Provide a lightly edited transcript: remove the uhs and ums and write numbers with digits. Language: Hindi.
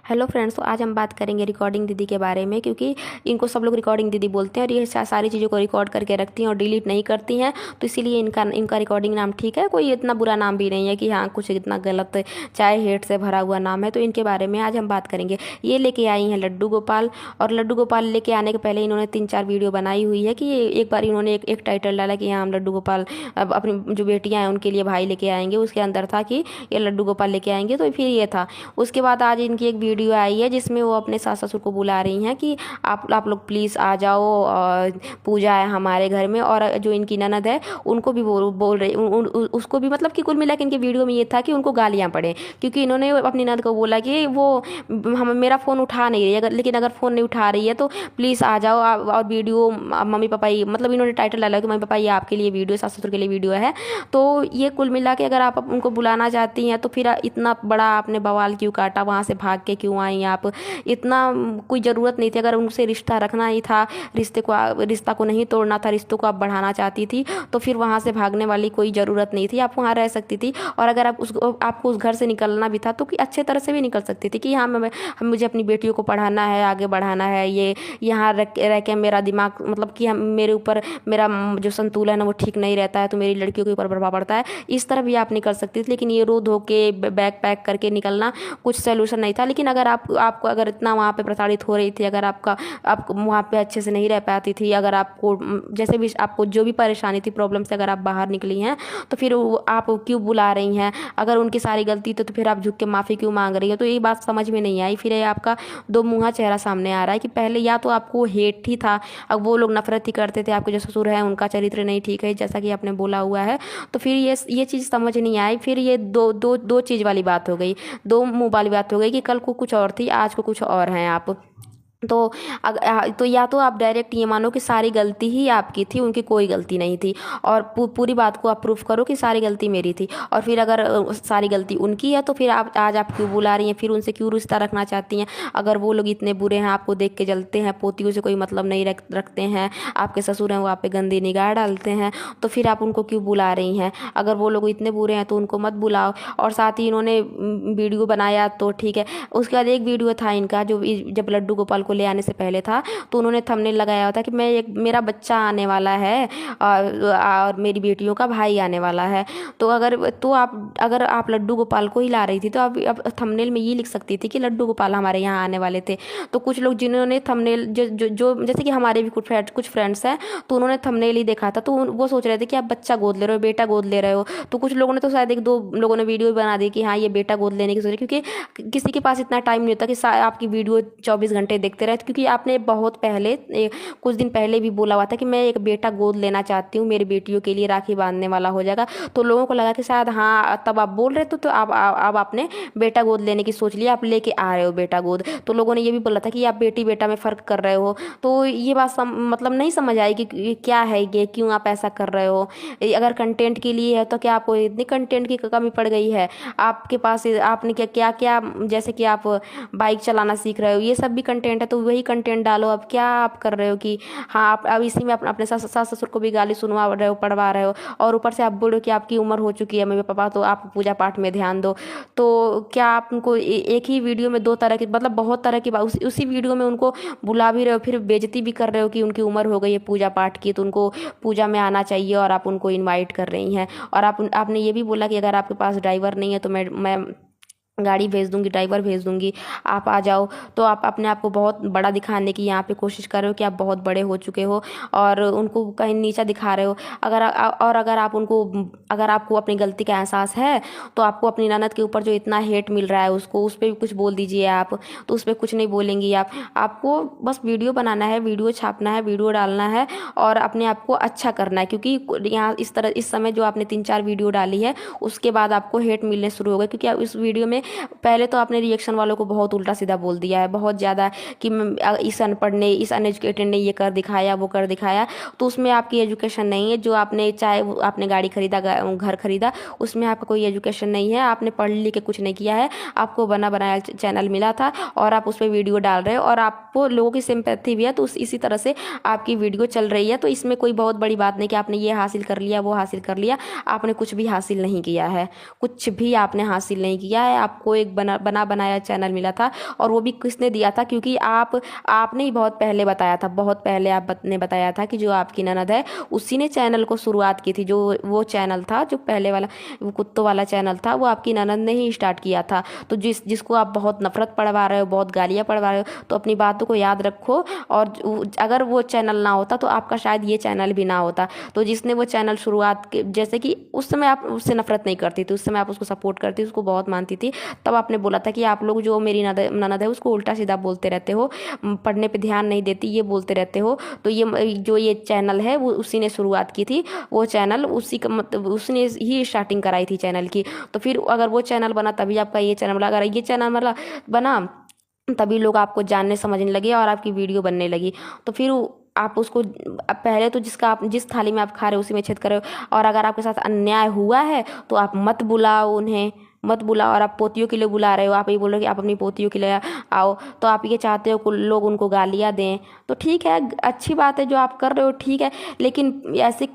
हेलो फ्रेंड्स, तो आज हम बात करेंगे रिकॉर्डिंग दीदी के बारे में, क्योंकि इनको सब लोग रिकॉर्डिंग दीदी बोलते हैं और ये सारी चीज़ों को रिकॉर्ड करके रखती हैं और डिलीट नहीं करती हैं। तो इसीलिए इनका इनका रिकॉर्डिंग नाम ठीक है, कोई इतना बुरा नाम भी नहीं है कि हाँ कुछ इतना गलत चाहे हेट से भरा हुआ नाम है। तो इनके बारे में आज हम बात करेंगे। ये लेके आई हैं लड्डू गोपाल, और लड्डू गोपाल लेके आने के पहले इन्होंने 3-4 वीडियो बनाई हुई है कि एक बार इन्होंने एक टाइटल डाला कि हाँ हम लड्डू गोपाल अब अपनी जो बेटियाँ हैं उनके लिए भाई लेके आएंगे। उसके अंदर था कि ये लड्डू गोपाल लेके आएंगे, तो फिर ये था। उसके बाद आज इनकी एक वीडियो आई है जिसमें वो अपने सास ससुर को बुला रही हैं कि आप लोग प्लीज़ आ जाओ, पूजा है हमारे घर में। और जो इनकी ननद है उनको भी बोल रही उसको भी, मतलब कि कुल मिला के इनकी वीडियो में ये था कि उनको गालियाँ पड़े, क्योंकि इन्होंने अपनी ननद को बोला कि वो हम मेरा फ़ोन उठा नहीं रही है, लेकिन अगर फ़ोन नहीं उठा रही है तो प्लीज़ आ जाओ। और वीडियो मम्मी पापा ये, मतलब इन्होंने टाइटल डाला कि मम्मी पापा ये आपके लिए वीडियो, सास ससुर के लिए वीडियो है। तो ये कुल मिला के अगर आप उनको बुलाना चाहती हैं तो फिर इतना बड़ा आपने बवाल क्यों काटा, वहाँ से भाग के क्यों आई आप? इतना कोई ज़रूरत नहीं थी। अगर उनसे रिश्ता रखना ही था, रिश्ता को नहीं तोड़ना था, रिश्तों को आप बढ़ाना चाहती थी, तो फिर वहाँ से भागने वाली कोई ज़रूरत नहीं थी। आप वहाँ रह सकती थी, और अगर आपको उस घर से निकलना भी था तो कि अच्छे तरह से भी निकल सकती थी कि हाँ मुझे अपनी बेटियों को पढ़ाना है, आगे बढ़ाना है। ये यहाँ रह के मेरा दिमाग, मतलब कि हम मेरे ऊपर मेरा जो संतुलन है वो ठीक नहीं रहता है, तो मेरी लड़कियों के ऊपर प्रभाव पड़ता है। इस तरह भी आप निकल सकती थी, लेकिन ये रो धो के बैग पैक करके निकलना कुछ सोल्यूशन नहीं था। लेकिन अगर आपको अगर इतना वहाँ पे प्रताड़ित हो रही थी, अगर आप वहाँ पे अच्छे से नहीं रह पाती थी, अगर आपको जैसे भी आपको जो भी परेशानी थी, प्रॉब्लम से अगर आप बाहर निकली हैं, तो फिर आप क्यों बुला रही हैं? अगर उनकी सारी गलती तो फिर आप झुक के माफ़ी क्यों मांग रही हो? तो ये बात समझ में नहीं आई। फिर ये आपका दो मुँहा चेहरा सामने आ रहा है कि पहले या तो आपको हेट ही था, अब वो लोग नफरत ही करते थे, आपके जो ससुर हैं उनका चरित्र नहीं ठीक है जैसा कि आपने बोला हुआ है। तो फिर ये चीज़ समझ नहीं आई। फिर ये दो चीज़ वाली बात हो गई, दो मुंह वाली बात हो गई कि कल को कुछ और थी, आज को कुछ और हैं आप। तो तो या तो आप डायरेक्ट ये मानो कि सारी गलती ही आपकी थी, उनकी कोई गलती नहीं थी, और पूरी बात को आप प्रूफ करो कि सारी गलती मेरी थी। और फिर अगर सारी गलती उनकी है तो फिर आज आप क्यों बुला रही हैं? फिर उनसे क्यों रिश्ता रखना चाहती हैं? अगर वो लोग इतने बुरे हैं, आपको देख के जलते हैं, पोतियों से कोई मतलब नहीं रखते हैं, आपके ससुर हैं वो आप पे गंदी निगाह डालते हैं, तो फिर आप उनको क्यों बुला रही हैं? अगर वो लोग इतने बुरे हैं तो उनको मत बुलाओ। और साथ ही इन्होंने वीडियो बनाया तो ठीक है। उसके बाद एक वीडियो था इनका जो जब लड्डू गोपाल को ले आने से पहले था, तो उन्होंने थंबनेल लगाया होता कि मेरा बच्चा आने वाला है, और मेरी बेटियों का भाई आने वाला है। तो अगर आप लड्डू गोपाल को ही ला रही थी तो आप थंबनेल में ये लिख सकती थी कि लड्डू गोपाल हमारे यहाँ आने वाले थे। तो कुछ लोग जिन्होंने थंबनेल जो जैसे कि हमारे भी कुछ फ्रेंड्स हैं, तो उन्होंने थंबनेल ही देखा था, तो वो सोच रहे थे कि आप बच्चा गोद ले रहे हो, बेटा गोद ले रहे हो। तो कुछ लोगों ने तो शायद 1-2 लोगों ने वीडियो बना दी कि हाँ ये बेटा गोद लेने की सोच रही, क्योंकि किसी के पास इतना टाइम नहीं होता कि आपकी वीडियो 24 घंटे देखते रहे। क्योंकि आपने बहुत पहले कुछ दिन पहले भी बोला हुआ था कि मैं एक बेटा गोद लेना चाहती हूँ, मेरी बेटियों के लिए राखी बांधने वाला हो जाएगा। तो लोगों को लगा कि शायद हाँ तब आप बोल रहे थे, तो अब आपने बेटा गोद लेने की सोच लिया, आप लेके आ रहे हो बेटा गोद। तो लोगों ने ये भी बोला था कि आप बेटी बेटा में फ़र्क कर रहे हो। तो ये बात मतलब नहीं समझ आई कि क्या है ये, क्यों आप ऐसा कर रहे हो? अगर कंटेंट के लिए है तो क्या आपको इतनी कंटेंट की कमी पड़ गई है? आपके पास आपने क्या क्या, जैसे कि आप बाइक चलाना सीख रहे हो, ये सब भी कंटेंट है, तो वही कंटेंट डालो। अब क्या आप कर रहे हो कि हाँ आप अब इसी में अपने सास ससुर को भी गाली सुनवा रहे हो, पढ़वा रहे हो, और ऊपर से आप बोल रहे हो कि आपकी उम्र हो चुकी है मम्मी पापा, तो आप पूजा पाठ में ध्यान दो। तो क्या आप उनको एक ही वीडियो में दो तरह की, मतलब बहुत तरह की बात, उसी वीडियो में उनको बुला भी रहे हो, फिर बेइज्जती भी कर रहे हो कि उनकी उम्र हो गई है पूजा पाठ की, तो उनको पूजा में आना चाहिए, और आप उनको इन्वाइट कर रही हैं। और आपने ये भी बोला कि अगर आपके पास ड्राइवर नहीं है तो मैं गाड़ी भेज दूंगी, ड्राइवर भेज दूंगी, आप आ जाओ। तो आप अपने आप को बहुत बड़ा दिखाने की यहाँ पे कोशिश कर रहे हो कि आप बहुत बड़े हो चुके हो, और उनको कहीं नीचा दिखा रहे हो। अगर आपको अपनी गलती का एहसास है, तो आपको अपनी ननद के ऊपर जो इतना हेट मिल रहा है उसको, उस पर भी कुछ बोल दीजिए आप। तो उस पर कुछ नहीं बोलेंगी आप। आपको बस वीडियो बनाना है, वीडियो छापना है, वीडियो डालना है, और अपने आप को अच्छा करना है। क्योंकि यहाँ इस समय जो आपने 3-4 वीडियो डाली है, उसके बाद आपको हेट मिलने शुरू हो गए, क्योंकि इस वीडियो में पहले तो आपने रिएक्शन वालों को बहुत उल्टा सीधा बोल दिया है, बहुत ज़्यादा, कि इस अनपढ़ ने, इस अनएजुकेटेड ने ये कर दिखाया, वो कर दिखाया। तो उसमें आपकी एजुकेशन नहीं है। जो आपने, चाहे आपने गाड़ी खरीदा, घर खरीदा, उसमें आपका कोई एजुकेशन नहीं है, आपने पढ़ लिख के कुछ नहीं किया है, आपको बना बनाया चैनल मिला था, और आप उस पर वीडियो डाल रहे हो, और आपको लोगों की सिंपैथी भी है, तो इसी तरह से आपकी वीडियो चल रही है। तो इसमें कोई बहुत बड़ी बात नहीं कि आपने ये हासिल कर लिया, वो हासिल कर लिया। आपने कुछ भी हासिल नहीं किया है, कुछ भी आपने हासिल नहीं किया है। आपको एक बना बनाया चैनल मिला था। और वो भी किसने दिया था, क्योंकि आपने ही बहुत पहले बताया था, बहुत पहले आपने बताया था कि जो आपकी ननद है उसी ने चैनल को शुरुआत की थी। जो वो चैनल था, जो पहले वाला वो कुत्तों वाला चैनल था, वो आपकी ननद ने ही स्टार्ट किया था। तो जिसको आप बहुत नफरत पढ़वा रहे हो, बहुत गालियाँ पढ़वा रहे हो, तो अपनी बातों को याद रखो। और अगर वो चैनल ना होता तो आपका शायद ये चैनल भी ना होता। तो जिसने वो चैनल शुरुआत जैसे कि उस समय आप उससे नफरत नहीं करती थी, उस समय आप उसको सपोर्ट करती, उसको बहुत मानती थी। तब आपने बोला था कि आप लोग जो मेरी ननद है उसको उल्टा सीधा बोलते रहते हो, पढ़ने पे ध्यान नहीं देती, ये बोलते रहते हो। तो ये चैनल है वो उसी ने शुरुआत की थी। वो चैनल उसी का मतलब उसने ही स्टार्टिंग कराई थी चैनल की। तो फिर अगर वो चैनल बना तभी आपका ये चैनल बना, अगर ये चैनल मतलब बना तभी लोग आपको जानने समझने लगे और आपकी वीडियो बनने लगी। तो फिर आप उसको पहले तो जिस थाली में आप खा रहे हो उसी में छेद करो। और अगर आपके साथ अन्याय हुआ है तो आप मत बुलाओ, उन्हें मत बुलाओ। और आप पोतियों के लिए बुला रहे हो, आप ये बोल रहे हो कि आप अपनी पोतियों के लिए आओ, तो आप ये चाहते हो लोग उनको गालियाँ दें। तो ठीक है, अच्छी बात है जो आप कर रहे हो, ठीक है, लेकिन ऐसे